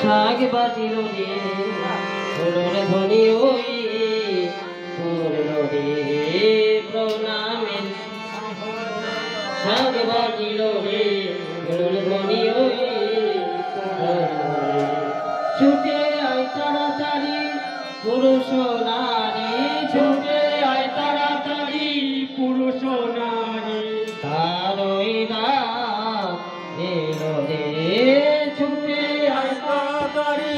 শাক বাজিল রে ধরুন ধ্বনি ওই করল রে প্রণামে শাক বাজিল রে ধরুন ধ্বনি ওই ছুটে আয় তাড়াতাড়ি পুরুষ নারী ছুটে আয় তাড়াতাড়ি পুরুষ নারী তারই রাত এলো রে ছুটে আয় তাড়াতাড়ি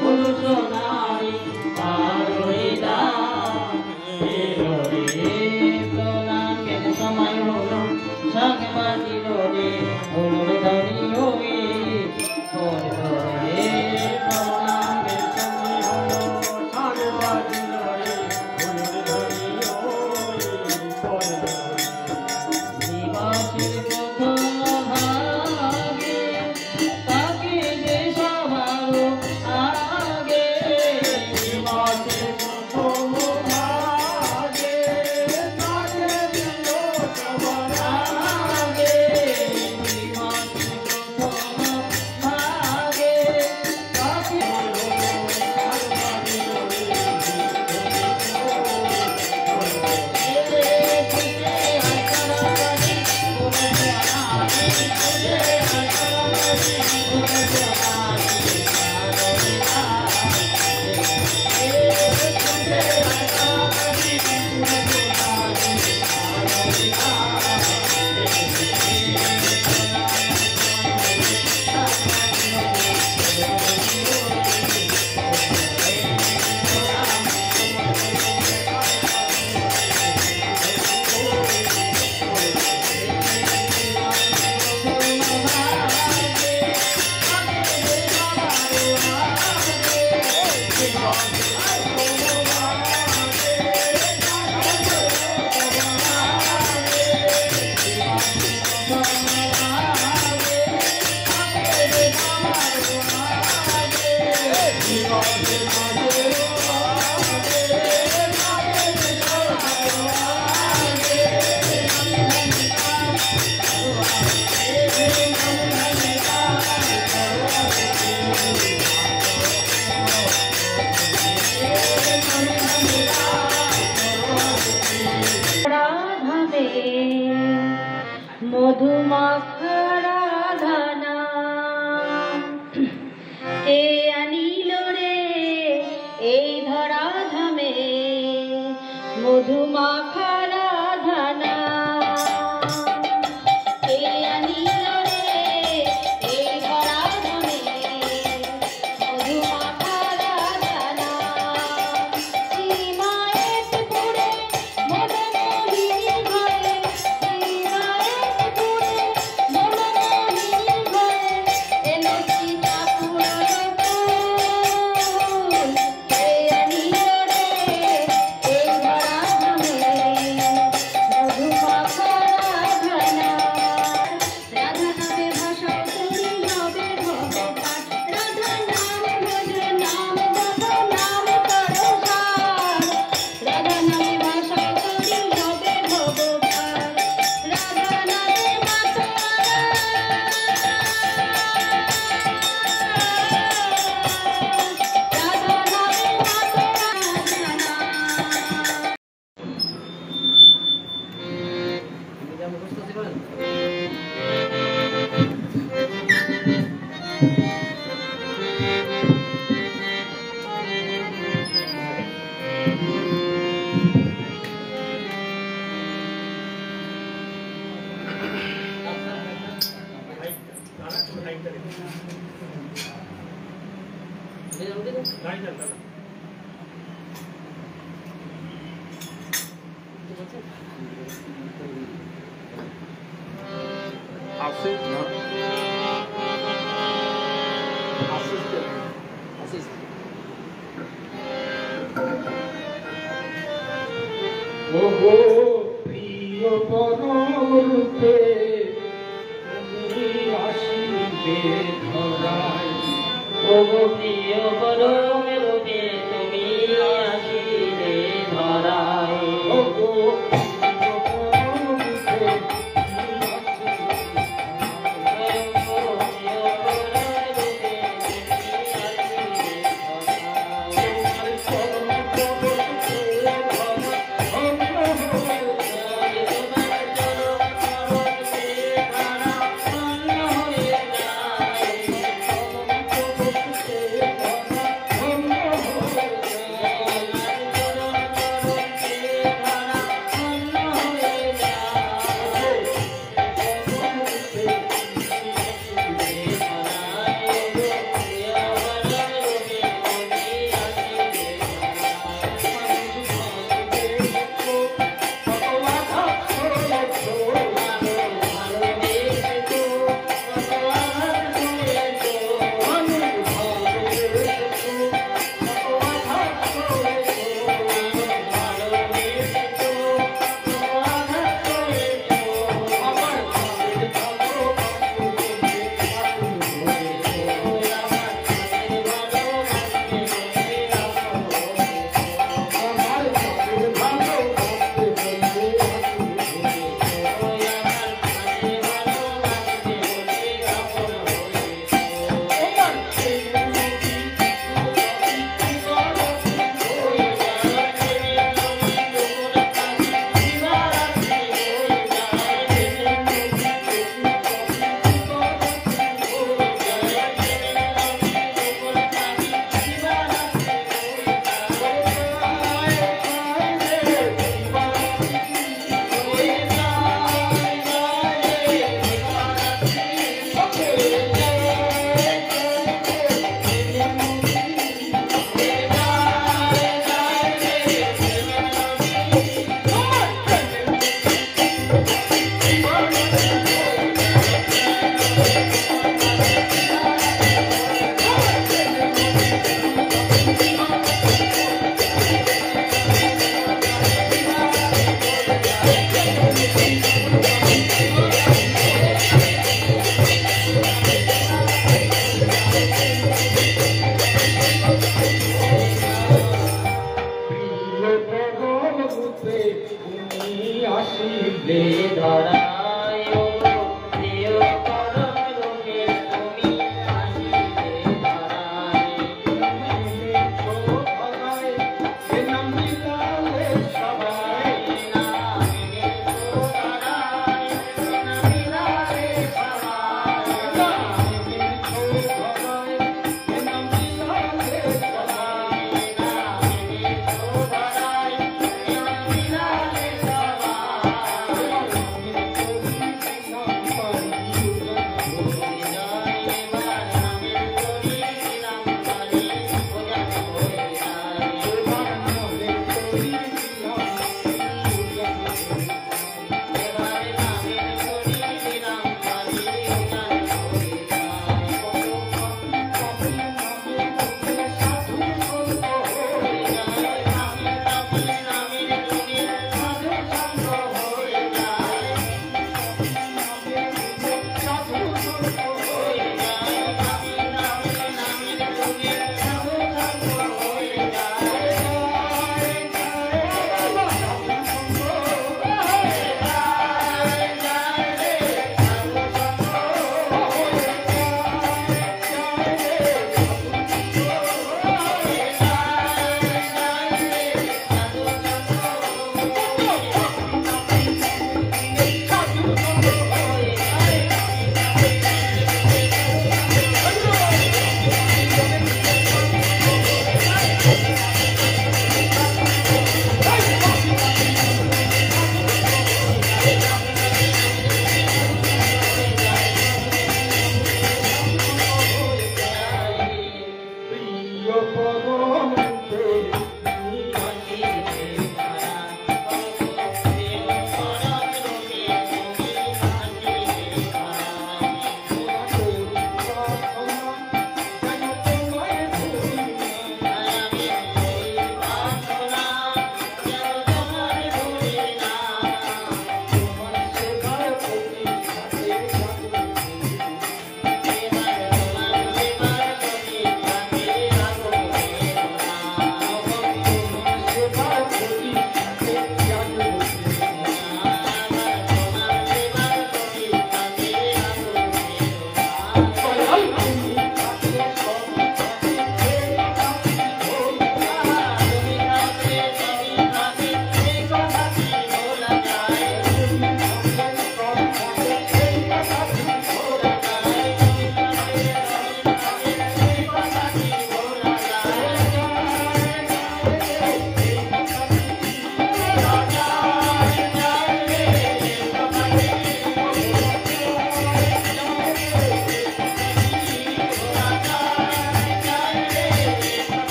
পুরুষ নারী তারই রাত এলো রে প্রণামের সময় হলো শাক বাজিল রে হলো ধরি ওই করল রে প্রণামের সময় হলো শাক বাজিল রে হলো ধরি ওই করল দিবসের প্রথম ভাগে তাকে যে সবার আগে দিবসের প্রথম ভাগে তাকে দিল সবার আগে দিবসের প্রথম ভাগে তাকে মধুমাখা রাধানা কে আনিল রে এই ধরা ধামে মধুমাখা রাধানা কে আনিল রে এই ধরা ধামে মধুমাখা রাধানা সীমায়েত পুরে মদনমোহিনী ঘরে সীমায়েত পুরে মদনমোহিনী ঘরে এলো সীতা পুরানো ফুল কে আনিল রে এই ধরা ধামে মধুমাখা রাধানা রাধা নামে ভাষাও করি হবে ভগবান রাধা নামে ভজ নাম জপ নাম করো সার রাধা নামে ভাষাও করি হবে ভগবান রাধা নামে মাতোয়ারা রাধা নামে ওগো প্রিয় পরমরূপে তুমি আসিবে ধরায় ওগো প্রিয় পরমরূপে তুমি আসিবে ধরায় ওগো প্রিয় পরমরূপে তুমি আসিবে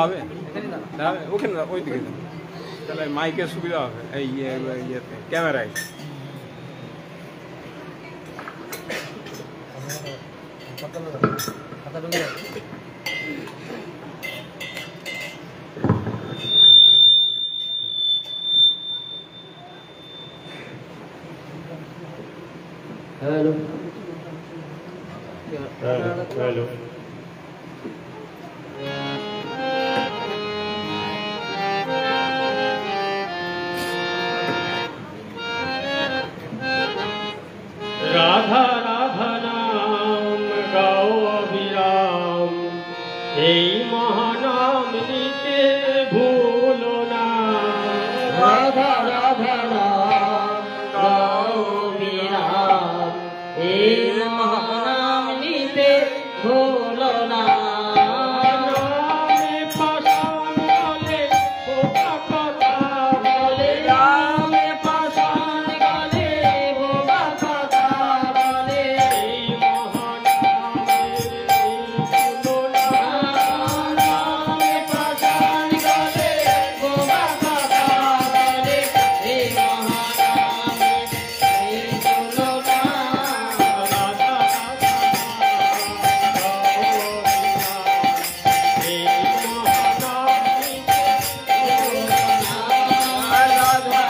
হবে ওখানে ওই দিকে তাহলে মাইকের সুবিধা হবে এই ইয়েতে ক্যামেরায় हेलो हेलो राधा राधा नाम गाओ अभिराम এই মহানাম নিতে ভুলো না রাধা রাধা নাম গাও অভিরাম এই মহানাম নিতে ভুলো না নামে পাষাণ গলে বোকা কথা বলে নামে পাষাণ গলে বোকা কথা বলে এই মহানামের তুলনা নামে পাষাণ গলে বোকা কথা বলে এই মহানামের তুলনা রাধা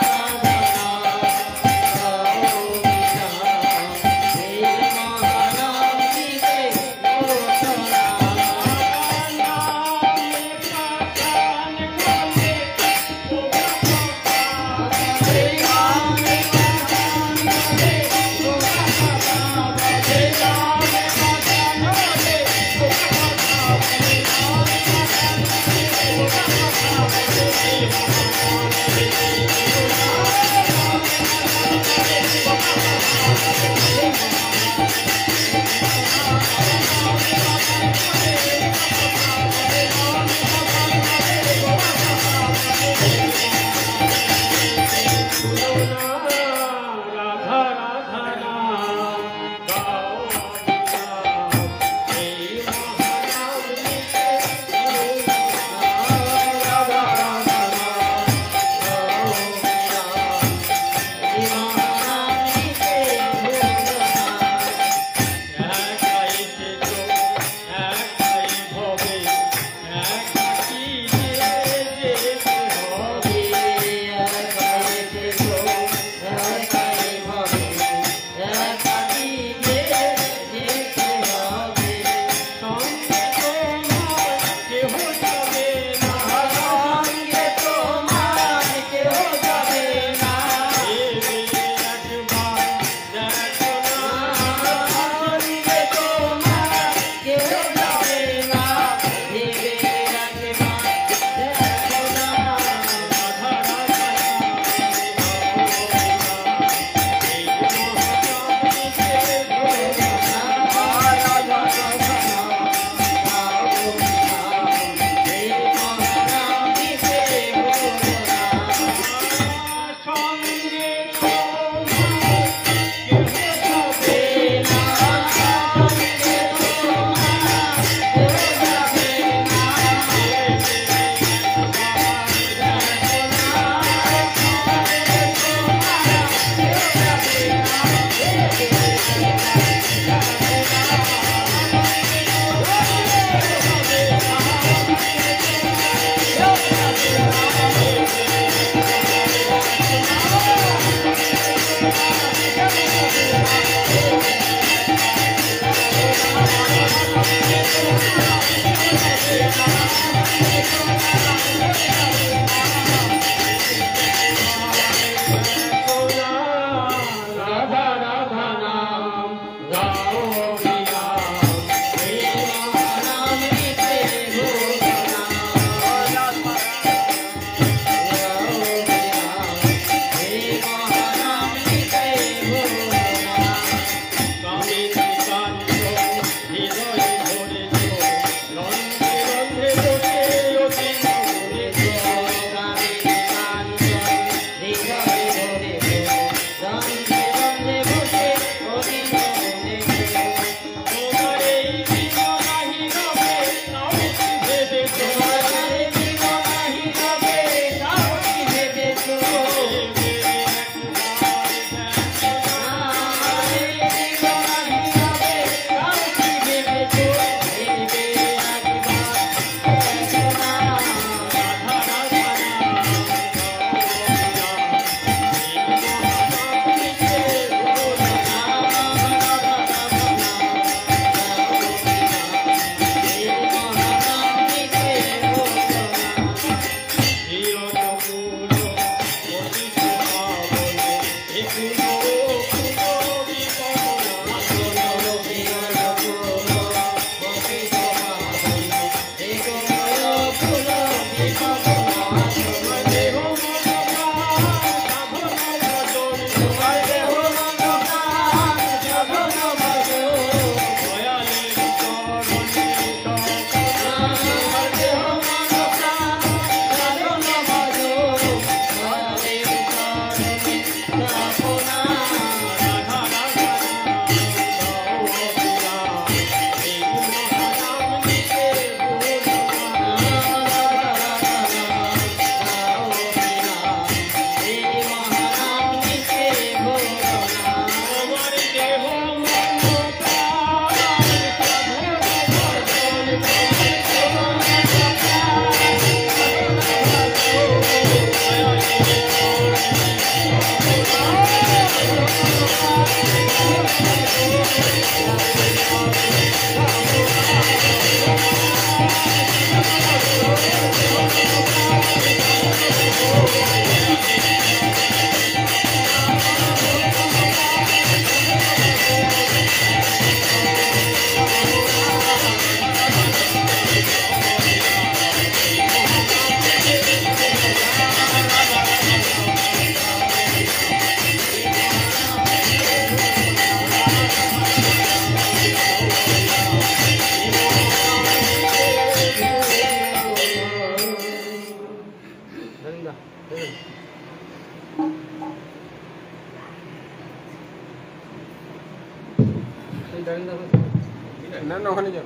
না না ওখানে যাও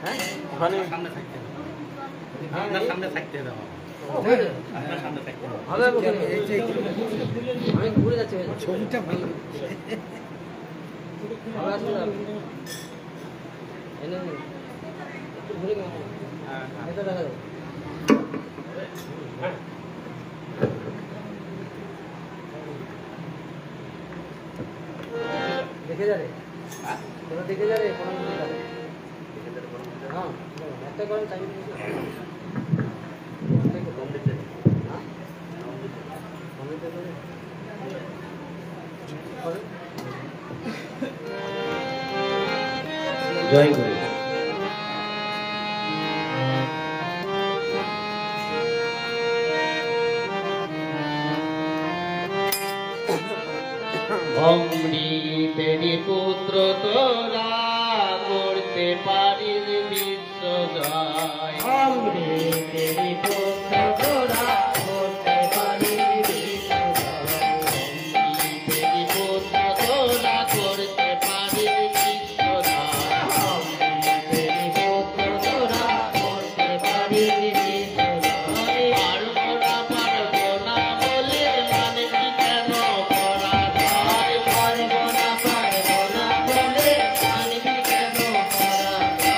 হ্যাঁ ওখানে সামনে থাকতে হবে আপনার সামনে থাকতে হবে আপনার সামনে থাকতে হবে ভালো হবে ওখানে। আমি ঘুরে যাচ্ছি ছবিটা ভালো ভালো আসবে না এনে একটু ঘুরে গেলাম এটা দেখা যাবে দেখে যা রে তোরা দেখে যা রে কোনো কিছু যাবে হ্যাঁ একটা করেন টাইম হ্যাঁ জয় গুরু অমৃতেরি পুত্র তোরা করতে পারিস বিশ্বজয় অমৃতেরি পুত্র তোরা করতে পারিস বিশ্বজয় অমৃতেরি পুত্র তোরা করতে পারিস বিশ্বজয় অমৃতেরি পুত্র তোরা করতে পারিস বিশ্বজয় পারবো না বলে মানে কেন করা যায় পারবো না বলে মানে কেন করা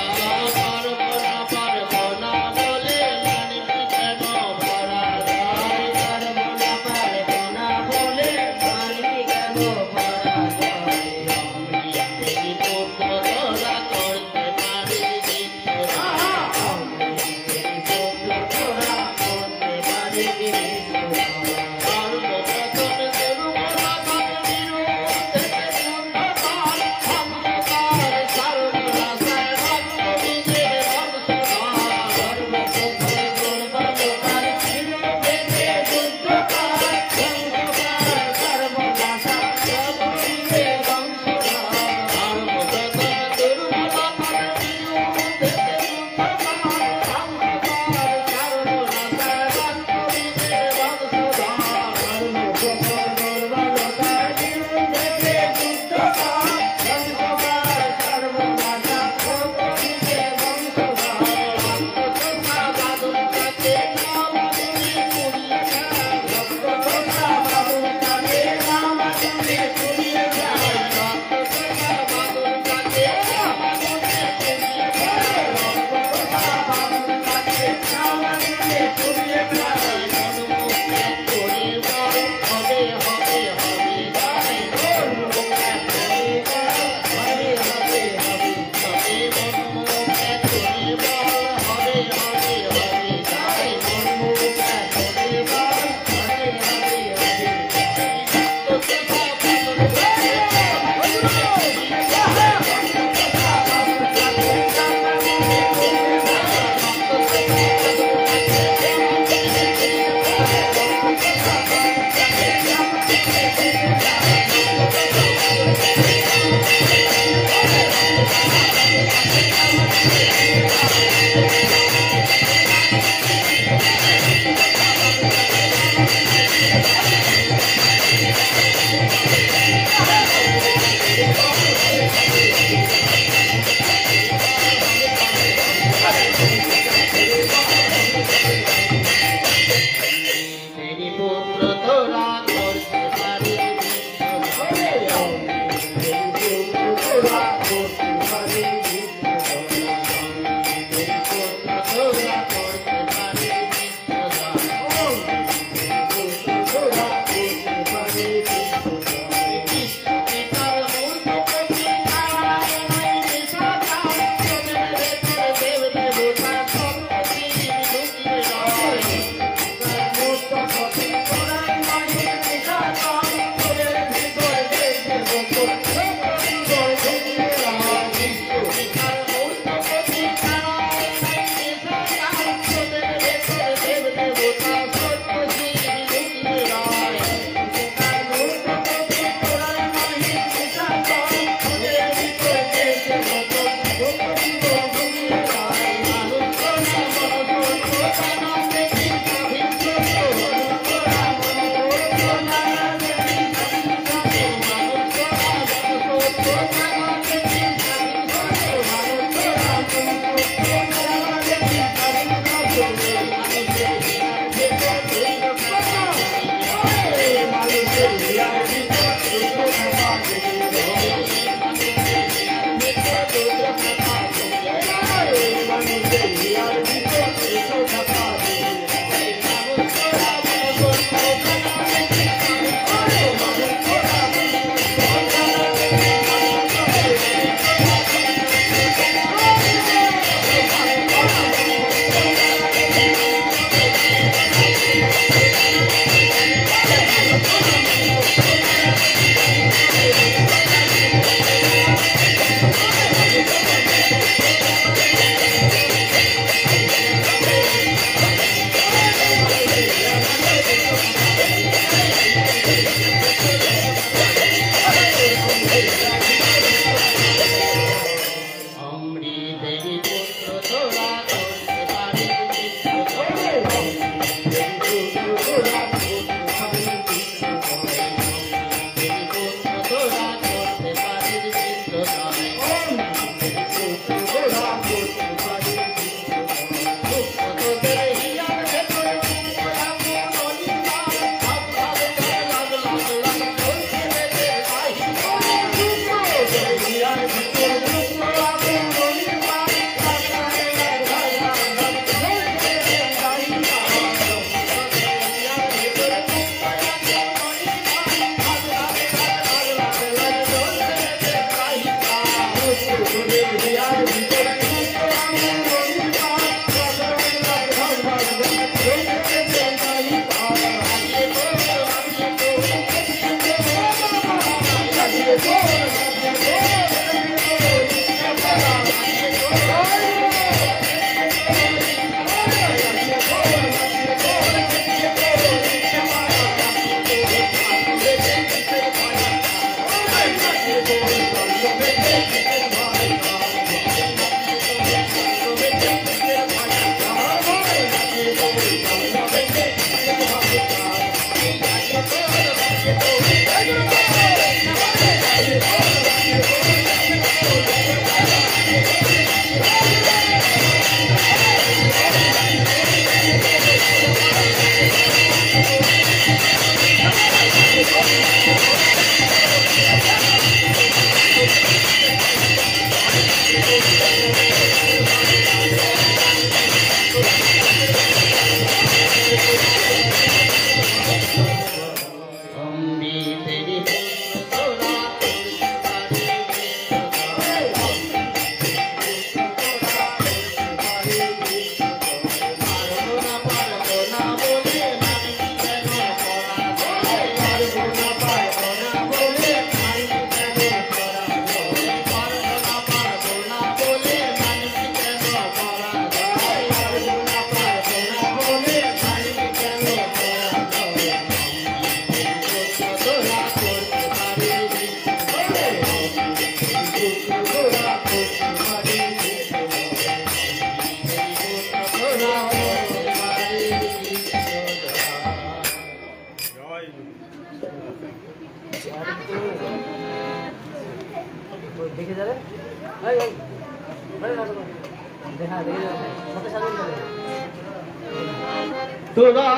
তোরা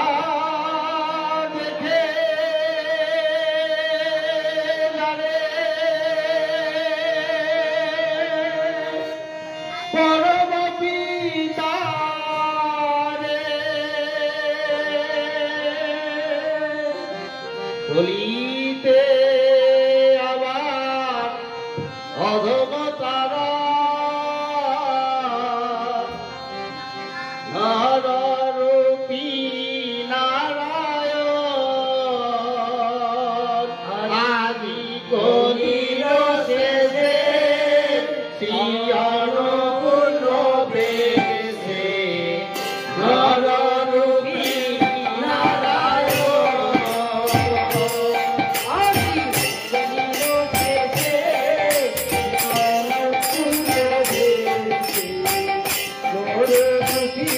দেখে জানে পরম পিতারে বলিতে আবার অধমতারা নররূপী নারায়ণ আদি গলির শেষে শ্রীঅন্নপূর্ণ বেশে নররূপী নারায়ণ আদি গলির শেষে শ্রীঅন্নপূর্ণ বেশে নররূপী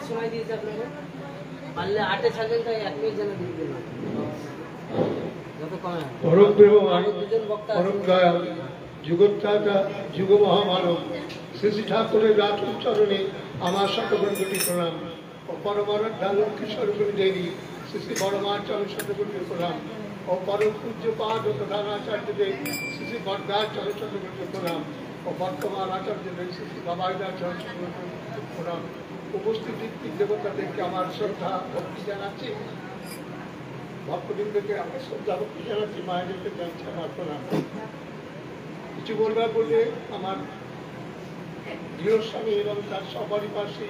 সময় দিয়েছে আপনাকে পারলে 8-এ ছাড়বেন তাই 1 মিনিট যেন দিয়ে দেবেন যত কমে পরম প্রেমময় আরো দুজন বক্তা পরম দয়াল যুগোত্রাতা যুগ মহামানব শ্রী শ্রী ঠাকুরের রাতুল চরণে আমার শতকোটি প্রণাম ও পরমারাধ্যা লক্ষ্মী স্বরূপিণী দেবী শ্রী শ্রী বড়মাচরণ শতকোটি প্রণাম ও পরম পূজ্য পাদ ও প্রধানাচার্যদেব শ্রী শ্রী বরদাচরণ শতকোটি প্রণাম ও বর্তমান আচার্যদেব শ্রী শ্রী বাবাইদাচরণ শতকোটি প্রণাম। উপস্থিত দেবতাদেরকে আমার শ্রদ্ধা ভক্তি জানাচ্ছি, ভক্তবৃন্দকে আমার শ্রদ্ধা ভক্তি জানাচ্ছি, মায়েদেরকে জানাচ্ছি আমার প্রণাম। কিছু বলবার বললে আমার গৃহস্বামী এবং তার সপরিবাসী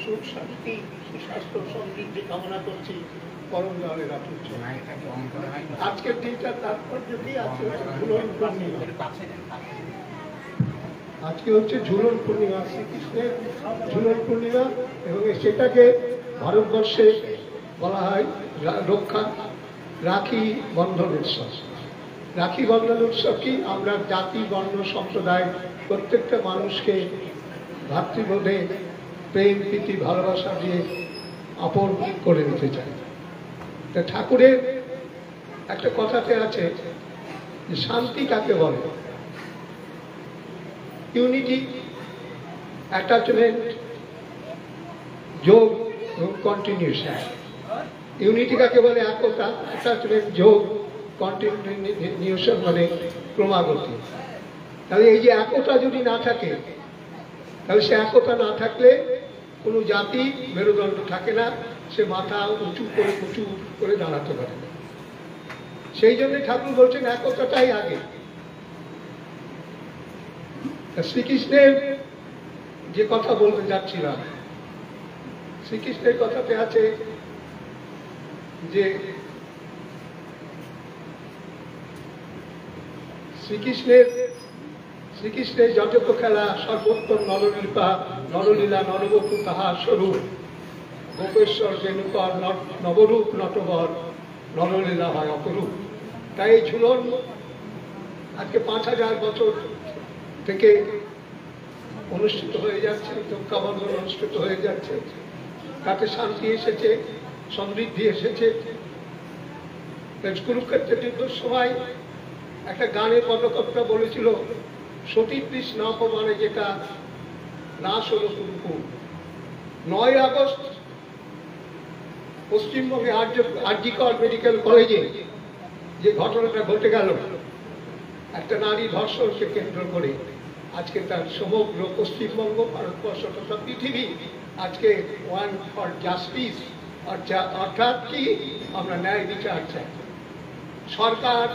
সুখ শান্তি সুস্বাস্থ্য সমৃদ্ধি কামনা করছি পরম দয়ালের রাতুল চরণে। আজকের দিনটা তাৎপর্য কি? আজকে হচ্ছে ঝুলন পূর্ণিমা। আজকে হচ্ছে ঝুলন পূর্ণিমা, শ্রীকৃষ্ণের ঝুলন পূর্ণিমা, এবং সেটাকে ভারতবর্ষে বলা হয় রক্ষা রাখি বন্ধন উৎসব। রাখি বন্ধন উৎসব কি? আমরা জাতি বর্ণ সম্প্রদায় প্রত্যেকটা মানুষকে ভ্রাতৃবোধে প্রেম প্রীতি ভালোবাসা দিয়ে আপন করে নিতে চায়। তা ঠাকুরের একটা কথাতে আছে যে শান্তি কাকে বলে, ইউনিটি, অ্যাটাচমেন্ট, যোগ এবং কন্টিনিউশন। ইউনিটি কাকে বলে একতা, অ্যাটাচমেন্ট, যোগ, কন্টিনিউশন মানে ক্রমাগতি। তাহলে এই যে একতা যদি না থাকে, তাহলে সে একতা না থাকলে কোনো জাতি মেরুদণ্ড থাকে না, সে মাথা উঁচু করে দাঁড়াতে পারে না। সেই জন্য ঠাকুর বলছেন একতাটাই আগে। শ্রীকৃষ্ণের যে কথা বলতে যাচ্ছিলাম, শ্রীকৃষ্ণের কথাতে আছে যে শ্রীকৃষ্ণের যত খেলা সর্বোত্তম নরলীলা নরবপু তাহার স্বরূপ, গোপেশ্বর রেণুকর নবরূপ নটবর, নরলীলা হয় অপরূপ। তাই এই ঝুলন আজকে 5000 বছর থেকে অনুষ্ঠিত হয়ে যাচ্ছে, ধক্কাবন্ধন অনুষ্ঠিত হয়ে যাচ্ছে। তাতে শান্তি এসেছে, সমৃদ্ধি এসেছে। কুরুক্ষেত্রের যুদ্ধের সময় একটা গানের পদকর্তা বলেছিল, সতী কৃষ্ণ অপমানে যেটা নাশ হলো কুরুকুল। 9 আগস্ট পশ্চিমবঙ্গে আরজিকর মেডিকেল কলেজে যে ঘটনাটা ঘটে গেল, একটা নারী ধর্ষণকে কেন্দ্র করে, আজকে তার সমগ্র পশ্চিমবঙ্গ, ভারতবর্ষ তথা পৃথিবী আজকে ওয়ান ফর জাস্টিস, অর্থাৎ কি আমরা ন্যায় বিচার চাই। সরকার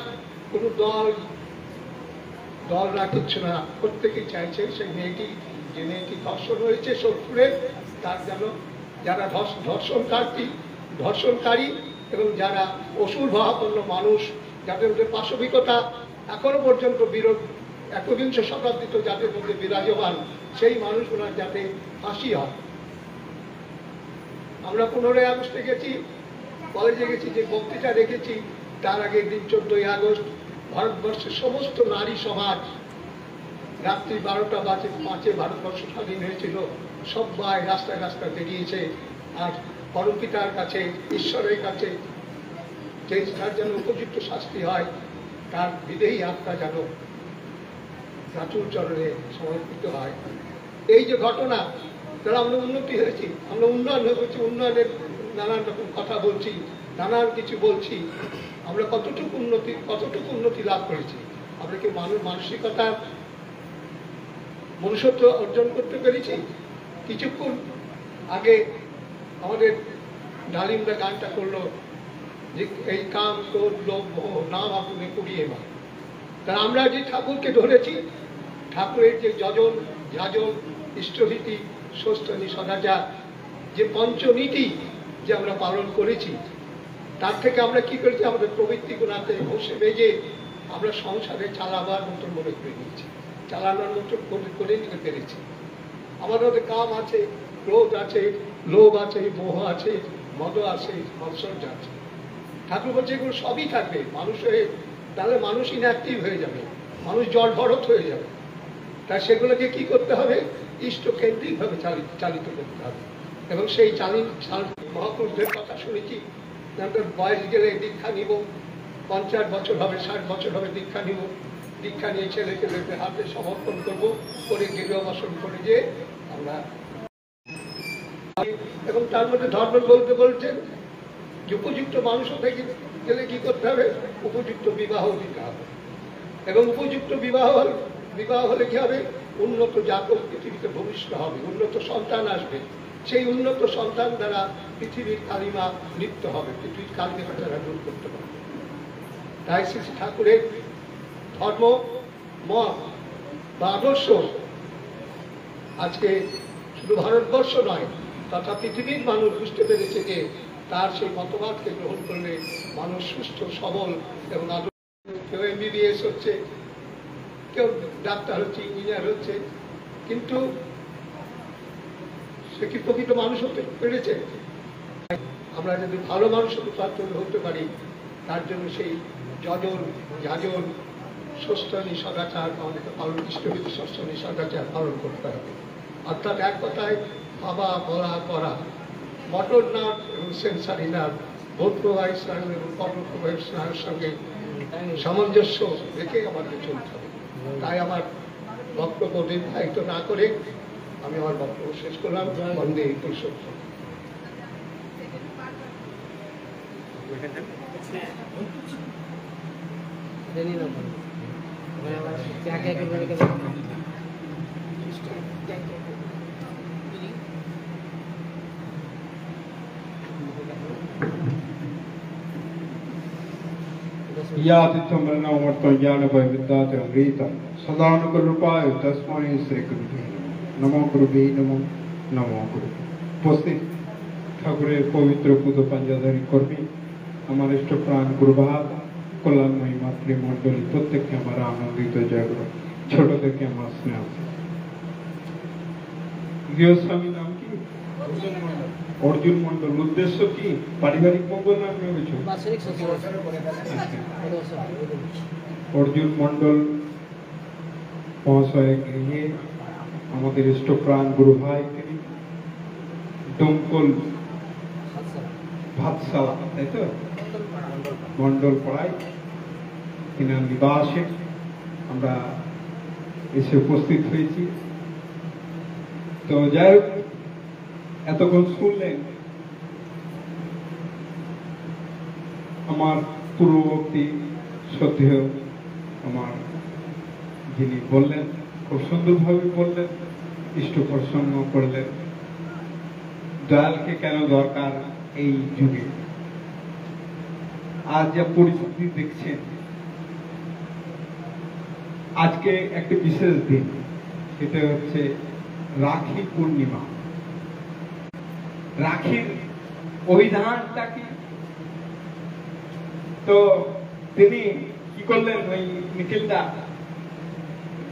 কোনো দল রাখছে না, প্রত্যেকেই চাইছে সেই মেয়েটি, যে মেয়েটি ধর্ষণ হয়েছে শত্রুরের, তার যেন যারা ধর্ষণকারী এবং যারা অসুর ভাবাপন্ন মানুষ, যাদের মধ্যে পাশবিকতা এখনো পর্যন্ত একবিংশ শতাব্দীতে যাদের মধ্যে বিরাজমান, সেই মানুষগুলোর যাতে ফাঁসি হয়। আমরা 15 আগস্টে গেছি, কলেজে গেছি, যে বক্তৃতা রেখেছি, তার আগের দিন 14 আগস্ট ভারতবর্ষের সমস্ত নারী সমাজ রাত্রি 12:05 ভারতবর্ষ স্বাধীন হয়েছিল, সবাই রাস্তায় রাস্তায় বেরিয়েছে। আর পরমপিতার কাছে, ঈশ্বরের কাছে যে তার যেন উপযুক্ত শাস্তি হয়, তার বিদেহী আত্মা যেন রাতুল চরণে সমর্পিত হয়। এই যে ঘটনা, তারা আমরা উন্নতি হয়েছি, আমরা উন্নয়ন হয়েছি, উন্নয়নের নানান রকম কথা বলছি, নানান কিছু বলছি। আমরা কতটুকু উন্নতি লাভ করেছি? আমরা কি মানসিকতা মনুষ্যত্ব অর্জন করতে পেরেছি? কিছুক্ষণ আগে আমাদের ডালিমরা গানটা করলো যে এই কাম ক্রোধ লোভ মোহ নাম আগুনে পুড়িয়ে মা। তা আমরা যে ঠাকুরকে ধরেছি, ঠাকুরের যে যজন যাজন ইষ্টভীতি ষষ্ঠনী সদাচার, যে পঞ্চনীতি যে আমরা পালন করেছি, তার থেকে আমরা কি করেছি, আমাদের প্রবৃত্তি গুণাতে ঘষে বেজে আমরা সংসারে চালাবার মতন মনে করে নিয়েছি, চালানোর মতন করে নিতে পেরেছি। আমাদের মধ্যে কাম আছে, ক্রোধ আছে, লোভ আছে, মোহ আছে, মদ আছে, মৎসর্য আছে। ঠাকুর বলছে এগুলো সবই থাকবে মানুষ হয়ে, তাহলে মানুষ ইনঅ্যাক্টিভ হয়ে যাবে, মানুষ জড় ভরত হয়ে যাবে। তাই সেগুলোকে কি করতে হবে? ইষ্টকেন্দ্রিকভাবে চালিত করতে হবে। এবং সেই মহাপুরুষদের কথা শুনেছি, বয়স গেলে দীক্ষা নিব, 50 বছর হবে, 60 বছর হবে, দীক্ষা নিব, দীক্ষা নিয়ে ছেলেকে হাতে সমর্পণ করবো, করে গৃহবাসন করে যে আমরা। এবং তার মধ্যে ধর্ম বলতে বলছেন যে উপযুক্ত মানুষ হতে গেলে কি করতে হবে? উপযুক্ত বিবাহ দিতে হবে। এবং উপযুক্ত বিবাহ হলে কি হবে? উন্নত জাতক পৃথিবীতে ভূমিষ্ঠ হবে, উন্নত সন্তান আসবে। সেই উন্নত সন্তান দ্বারা পৃথিবীর কালিমা লিপ্ত হবে, পৃথিবীর কালিমা তারা দূর করতে পারবে। তাই শ্রী ঠাকুরের ধর্ম মত বা আদর্শ আজকে শুধু ভারতবর্ষ নয়, তথা পৃথিবীর মানুষ বুঝতে পেরেছে যে তার সেই মতবাদকে গ্রহণ করলে মানুষ সুস্থ সবল এবং আদর্শ। কেউ MBBS হচ্ছে, কেউ ডাক্তার হচ্ছে, ইঞ্জিনিয়ার হচ্ছে, কিন্তু সে কি প্রকৃত মানুষ হতে পেরেছে? আমরা যদি ভালো মানুষ হতে পারি, তার জন্য সেই যজন যাজন ষষ্ঠনী সদাচার আমাদেরকে পালন, ইষ্টভীতি ষষ্ঠনী সদাচার পালন করতে হবে। অর্থাৎ এক কথায় ভাবা বলা করা মটর নাট এবং সেন্সারি নাট ভোট প্রবাহ স্নায়ু এবং কর্ণ প্রবাহ স্নায়ুর সঙ্গে সামঞ্জস্য রেখে আমাদের চলতে হবে। তাই আমার বক্তব্য দীর্ঘায়িত না করে আমি আমার বক্তব্য শেষ করলাম। বন্দে পুরুষোত্তম। জানি না क्या क्या करने का यातिथ्यमृणमर्तं ज्ञानभयविद्याते अमृतं सदानुकूलरूपाय तस्मै श्रीगुरुवे नमो गुरुवे नमो नमो गुरु। উপস্থিত ঠাকুরের পবিত্র পুজো পাঞ্জাধারী কর্মী আমার ইষ্টপ্রাণ গুরুভাব কল্যাণময়ী মাতৃমণ্ডলী প্রত্যেককে আমার আনন্দিত জাগ্র ছোট থেকে আমার স্নেহ। গৃহস্বামী নাম কি? অর্জুন মন্ডল। উদ্দেশ্য কি? পারিবারিক মঙ্গল নাম ভেবেছ? অর্জুন মন্ডল মহাশয় গৃহে আমাদের ইষ্টপ্রাণ গুরু ভাই তিনি দমকল ভাতশালা, তাই তো, মন্ডল পড়ায় তিনার নিবাসে আমরা এসে উপস্থিত হয়েছি। তো যাই হোক, এতক্ষণ শুনলেন আমার পূর্ববর্তী শ্রদ্ধেয় আমার যিনি বললেন, খুব সুন্দরভাবে বললেন, ইষ্ট প্রসন্ন করলেন দয়ালকে কেন দরকার এই যুগে। আজ যা পরিস্থিতি দেখছেন, আজকে একটা বিশেষ দিন, এটা হচ্ছে রাখি পূর্ণিমা। রাখির অভিধানটা কি? তো তিনি কি করলেন, ওই নিখিলদা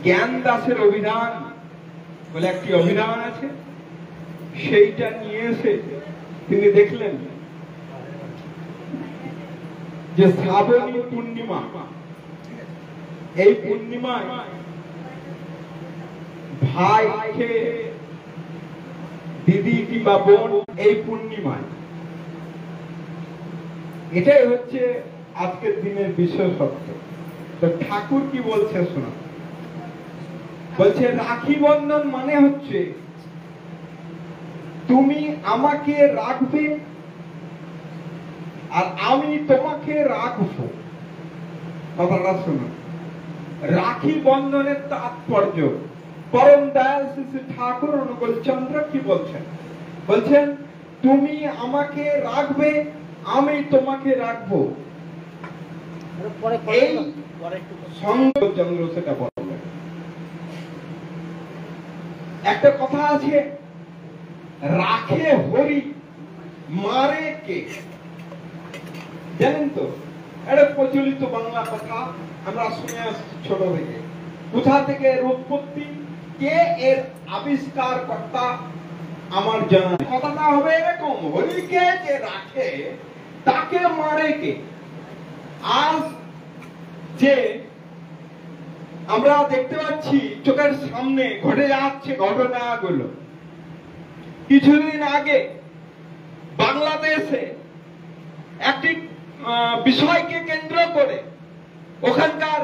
জ্ঞান দাসের অভিধান বলে একটি অভিধান আছে, সেইটা নিয়ে এসে তিনি দেখলেন যে শ্রাবণী পূর্ণিমা, এই পূর্ণিমায় ভাইকে দিদি কিংবা বোন, এই পূর্ণিমায়, এটাই হচ্ছে আজকের দিনের বিশেষত্ব। তো ঠাকুর কি বলছে শোনা, বলছে রাখি বন্ধন মানে হচ্ছে তুমি আমাকে রাখবে আর আমি তোমাকে রাখবো। কথাটা শুনুন, রাখি বন্ধনের তাৎপর্য পরম দয়াল শ্রী ঠাকুর অনুকূল চন্দ্র কি বলছেন? বলছেন তুমি আমাকে রাখবে, আমি তোমাকে রাখবো। এই সংযোগ চন্দ্র সেটা বললেন। একটা কথা আছে, রাখে হরি মারে কে, জানেন তো? এটা প্রচলিত বাংলা কথা, আমরা শুনে আসছি ছোট থেকে। কোথা থেকে এর উৎপত্তি, কে এর আবিষ্কার কর্তা আমার জানা। কথাটা হবে এরকম, হরিকে যে রাখে তাকে মারে কে। আজ যে আমরা দেখতে পাচ্ছি চোখের সামনে ঘটে যাচ্ছে ঘটনাগুলো, কিছুদিন আগে বাংলাদেশে একটি বিষয়কে কেন্দ্র করে ওখানকার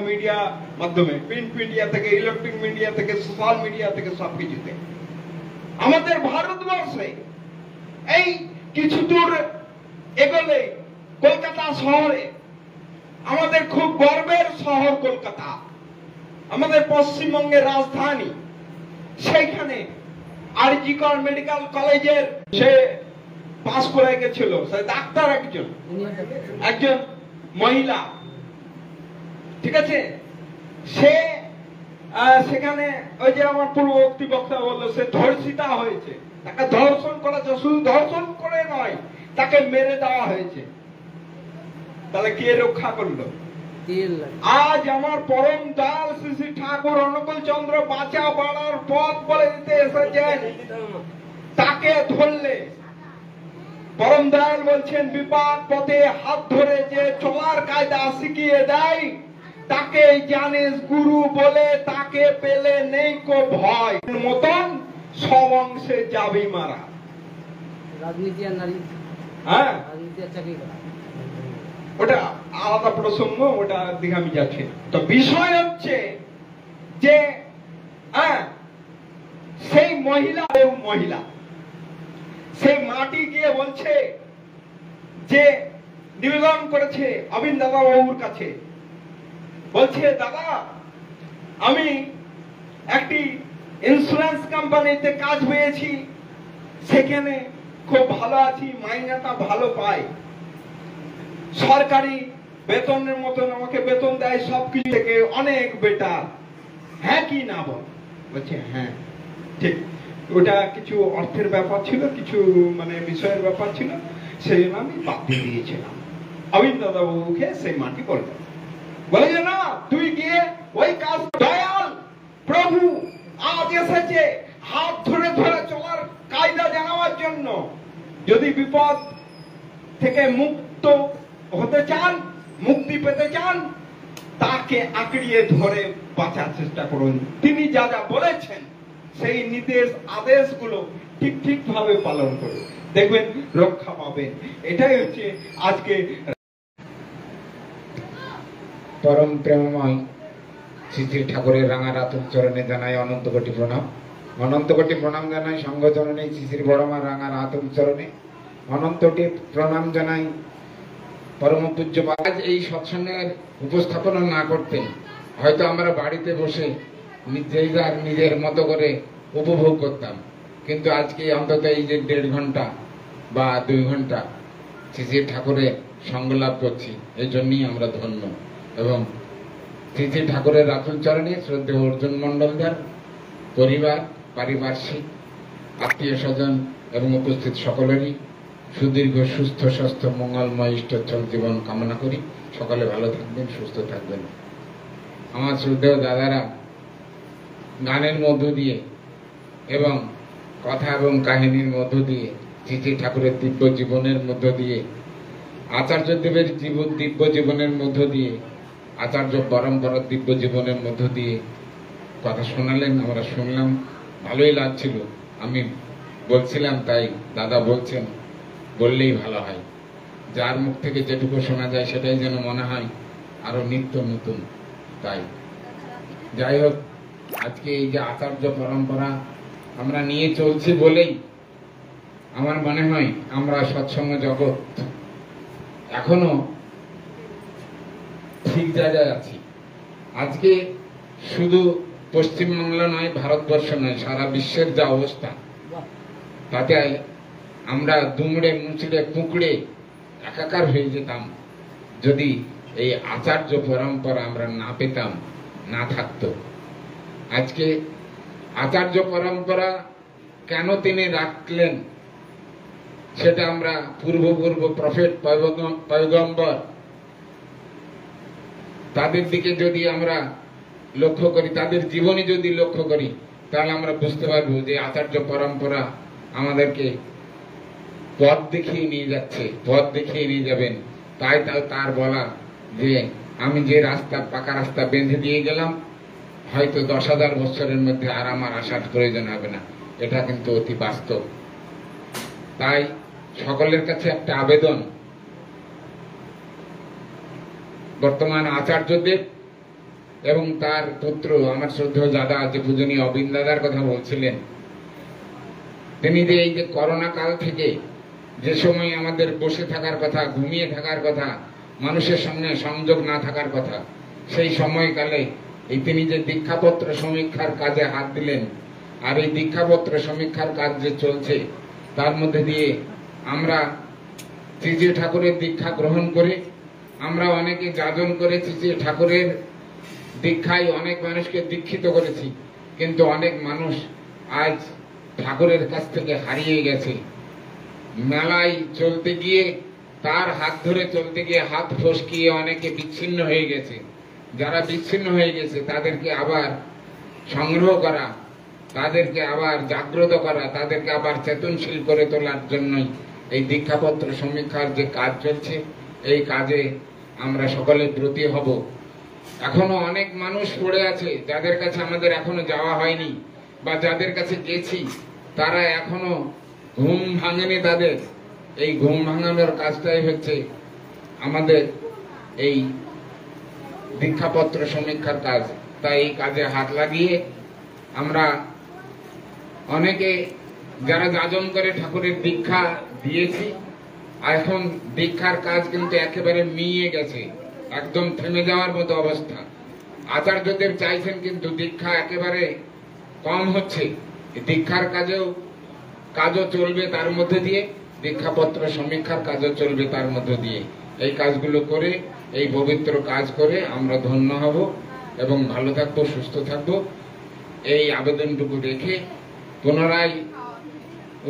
মিডিয়া মাধ্যমে, প্রিন্ট মিডিয়া থেকে, ইলেকট্রিক মিডিয়া থেকে, সোশ্যাল মিডিয়া থেকে, সবকিছুতে আমাদের ভারতবর্ষে এই কিছু দূর এগোলে কলকাতা শহরে, আমাদের খুব গর্বের শহর কলকাতা, আমাদের পশ্চিমবঙ্গের রাজধানী, সেইখানে আর.জি. কর মেডিকেল কলেজের সে পাস করে গেছিল, সে ডাক্তার, একজন মহিলা, ঠিক আছে। সে সেখানে ওই যে আমার পূর্ববর্তী বক্তা বললো, সে ধর্ষিতা হয়েছে, তাকে ধর্ষণ করেছে, শুধু ধর্ষণ করে নয়, তাকে মেরে দেওয়া হয়েছে। তাহলে কে রক্ষা করলো? আজ আমার পরম দয়াল শ্রী ঠাকুর অনুকূল চন্দ্র বাঁচা বাড়ার পথ বলে দিতে এসেছেন, তাকে ধরলে পরম দয়াল বলছেন বিপাক পথে হাত ধরে যে চলার কায়দা শিখিয়ে দেয়, তাকে জানিস গুরু বলে, তাকে পেলে নেই কো ভয়। মতন শ্রবণ সে যাবে মারা। রাজনীতি আর নারী, হ্যাঁ, রাজনীতি আর চাকরি করা। ওটা আলাদা প্রসঙ্গ, ওটা দিকে আমি যাচ্ছি। তো বিষয় হচ্ছে যে সেই মহিলা সেই মাটি গিয়ে বলছে যে নিবেদন করেছে অবিন দাদা বাবুর কাছে, বলছে দাদা আমি একটি ইন্স্যুরেন্স কোম্পানিতে কাজ পেয়েছি, সেখানে খুব ভালো আছি, মাইনাটা ভালো পাই, সরকারি বেতনের মতন আমাকে বেতন দেয়, সবকিছু থেকে অনেক বেটার। হ্যাঁ কি না বল? বলছে হ্যাঁ ঠিক। ওটা কিছু অর্থের ব্যাপার ছিল, কিছু মানে বিষয়ের ব্যাপার ছিল, সেই জন্য আমি বাদ দিয়ে দিয়েছিলাম। অবিন দাদা বাবুকে সেই মাটি বলল, বলে যে না তুই গিয়ে ওই কাজ, দয়াল প্রভু আজ এসেছে হাত ধরে ধরে চলার কায়দা জানাবার জন্য। যদি বিপদ থেকে মুক্ত হতে চান, মুক্তি পেতে চান, তাকে আঁকড়িয়ে ধরে বাঁচার চেষ্টা করুন। তিনি যা যা বলেছেন সেই নির্দেশ আদেশগুলো ঠিক ঠিক ভাবে পালন করুন, দেখবেন রক্ষা পাবেন। এটাই হচ্ছে আজকে পরম প্রেমময় শ্রী শ্রী ঠাকুরের রাঙা রাতুল চরণে জানাই অনন্ত কোটি প্রণাম। অনন্ত কোটি প্রণাম জানাই সংগচরণে শ্রী শ্রী বড়মা রাঙা রাতুল চরণে অনন্তটি প্রণাম জানাই পরম পূজ্য। আজ এই সৎসঙ্গের উপস্থাপনা না করতেন হয়তো আমরা বাড়িতে বসে নিজের মতো করে উপভোগ করতাম, কিন্তু আজকে অন্তত এই যে 1.5 ঘন্টা বা 2 ঘন্টা শ্রী শ্রী ঠাকুরের সঙ্গ লাভ করছি, এই জন্যই আমরা ধন্য। এবং শ্রী শ্রী ঠাকুরের রাতুল চরণে শ্রদ্ধেয় অর্জুন মণ্ডলদার পরিবার, পারিপার্শ্বিক, আত্মীয় স্বজন এবং উপস্থিত সকলেরই সুদীর্ঘ সুস্থ স্বাস্থ্য মঙ্গলময় ইষ্টচ্ছল জীবন কামনা করি। সকলে ভালো থাকবেন, সুস্থ থাকবেন। আমার শ্রদ্ধেয় দাদারা গানের মধ্য দিয়ে এবং কথা এবং কাহিনীর মধ্য দিয়ে, শ্রী শ্রী ঠাকুরের দিব্য জীবনের মধ্য দিয়ে, আচার্যদেবের দিব্য জীবনের মধ্য দিয়ে, আচার্য পরম্পরার দিব্য জীবনের মধ্য দিয়ে কথা শোনালেন, আমরা শুনলাম, ভালোই লাগছিল। আমি বলছিলাম, তাই দাদা বলছেন বললেই ভালো হয়। যার মুখ থেকে যেটুকু শোনা যায় সেটাই যেন মনে হয় আরো নিত্য নতুন। তাই যাই হোক, আজকে এই যে আচার্য পরম্পরা আমরা নিয়ে চলছি বলেই আমার মনে হয় আমরা সৎসঙ্গ জগৎ এখনো ঠিক জায়গায় আছি। আজকে শুধু পশ্চিমবাংলা নয়, ভারতবর্ষ নয়, সারা বিশ্বের যা অবস্থা, তাতে আমরা দুমড়ে মুচড়ে কুঁকড়ে একাকার হয়ে যেতাম যদি এই আচার্য পরম্পরা আমরা না পেতাম, না থাকতো। আজকে আচার্য পরম্পরা কেন তিনি রাখলেন সেটা আমরা পূর্ব প্রফেট পয়গম্বর তাদের দিকে যদি আমরা লক্ষ্য করি, তাদের জীবনী যদি লক্ষ্য করি, তাহলে আমরা বুঝতে পারবো যে আচার্য পরম্পরা আমাদেরকে পথ দেখিয়ে নিয়ে যাচ্ছে, পথ দেখিয়ে নিয়ে যাবেন। তাই তার বলা যে আমি যে রাস্তা, পাকা রাস্তা বেঁধে দিয়ে গেলাম, হয়তো 10,000 বছরের মধ্যে আর আমার আসার প্রয়োজন হবে না। এটা কিন্তু অতি বাস্তব। তাই সকলের কাছে একটা আবেদন, বর্তমান আচার্যদেব এবং তার পুত্র আমার শ্রদ্ধেয় দাদা, যে পূজনীয় অবিন দাদার কথা বলছিলেন, তিনি যে এই যে করোনা কাল থেকে যে সময় আমাদের বসে থাকার কথা, ঘুমিয়ে থাকার কথা, মানুষের সঙ্গে সংযোগ না থাকার কথা, সেই সময়কালে এই তিনি যে দীক্ষাপত্র সমীক্ষার কাজে হাত দিলেন, আর এই দীক্ষাপত্র সমীক্ষার কাজ যে চলছে, তার মধ্যে দিয়ে আমরা শ্রী শ্রী ঠাকুরের দীক্ষা গ্রহণ করে আমরা অনেকে যাজন করেছি, শ্রী ঠাকুরের দীক্ষায় অনেক মানুষকে দীক্ষিত করেছি, কিন্তু অনেক মানুষ আজ ঠাকুরের কাছ থেকে হারিয়ে গেছে। মেলায় চলতে গিয়ে, তার হাত ধরে চলতে গিয়ে হাত ফসকিয়ে অনেকে বিচ্ছিন্ন হয়ে গেছে। যারা বিচ্ছিন্ন হয়ে গেছে তাদেরকে আবার সংগ্রহ করা, তাদেরকে আবার জাগ্রত করা, তাদেরকে আবার চেতনশীল করে তোলার জন্যই এই দীক্ষাপত্র সমীক্ষার যে কাজ চলছে, এই কাজে আমরা সকলে ব্রতী হব। এখনো অনেক মানুষ পড়ে আছে যাদের কাছে আমাদের এখনো যাওয়া হয়নি, বা যাদের কাছে গেছি তারা এখনো ঘুম ভাঙেনি তাদের। এই ঘুম ভাঙানোর কাজটাই হচ্ছে আমাদের এই দীক্ষাপত্র সমীক্ষার কাজ। তাই এই কাজে হাত লাগিয়ে আমরা অনেকে যারা যাজন করে ঠাকুরের দীক্ষা দিয়েছি, এখন দীক্ষার কাজ কিন্তু একেবারে মিইয়ে গেছে, একদম থেমে যাওয়ার মতো অবস্থা। আচার্যদেব চাইছেন কিন্তু দীক্ষা একেবারে কম হচ্ছে। দীক্ষার কাজও চলবে তার মধ্যে দিয়ে, দীক্ষাপত্র সমীক্ষার কাজও চলবে তার মধ্যে দিয়ে। এই কাজগুলো করে, এই পবিত্র কাজ করে আমরা ধন্য হব এবং ভালো থাকবো, সুস্থ থাকবো, এই আবেদনটুকু রেখে পুনরায়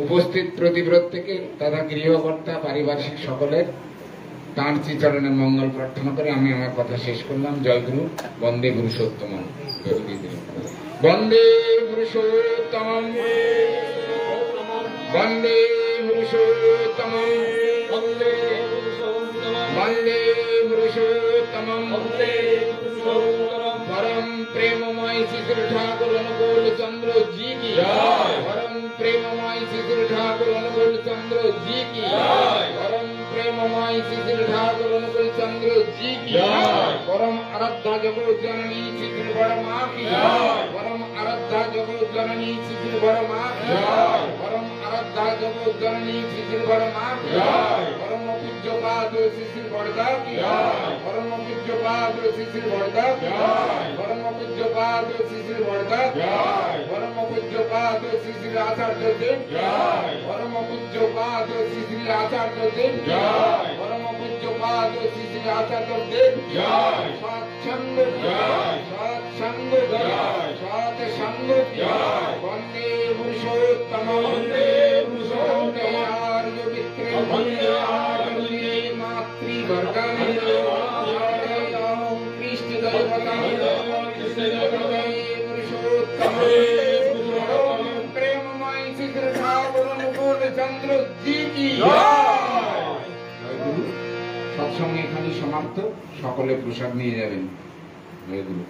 উপস্থিত প্রতিব্রত থেকে তথা গৃহকর্তা পারিপার্শ্বিক সকলের তাঁর শ্রীচরণের মঙ্গল প্রার্থনা করে আমি আমার কথা শেষ করলাম। জয় গুরু, বন্দে পুরুষোত্তম, বন্দে পুরুষোত্তম, বন্দে পুরুষোত্তম, বন্দে পুরুষোত্তম, परम प्रेममय श्री ठाकुर अनुकूल चंद्र जी की जय। परम प्रेममय श्री ठाकुर अनुकूल चंद्र जी की जय। परम प्रेममय श्री ठाकुर अनुकूल चंद्र जी की जय। परम आराध्या जगत जननी श्री बड़ माँ की जय। परम आराध्या जगत जननी श्री बड़ माँ की जय। परम आराध्या जगत जननी श्री बड़ माँ की जय। परम पूज्य पाद श्री बड़दा की जय। परम पूज्य पाद श्री बड़दा की जय। परम पूज्य पाद श्री बड़दा जय। परम पूज्य पाद श्री आचार्य देव जय। परम पूज्य पाद श्री आचार्य देव जय। परम पूज्य पाद श्री आचार्य देव जय। सत्संग जय, सत्संग जय, सत्संग जय। वंदे पुरुषोत्तम, वंदे पुरुषोत्तम, आर्य विक्रम, वंदे आर्य मातृवर्गम, कृष्ण दैवता चंद्र जी की সৎসঙ্গে এখানে সমাপ্ত। সকলে প্রসাদ নিয়ে যাবেন। জয় গুরু।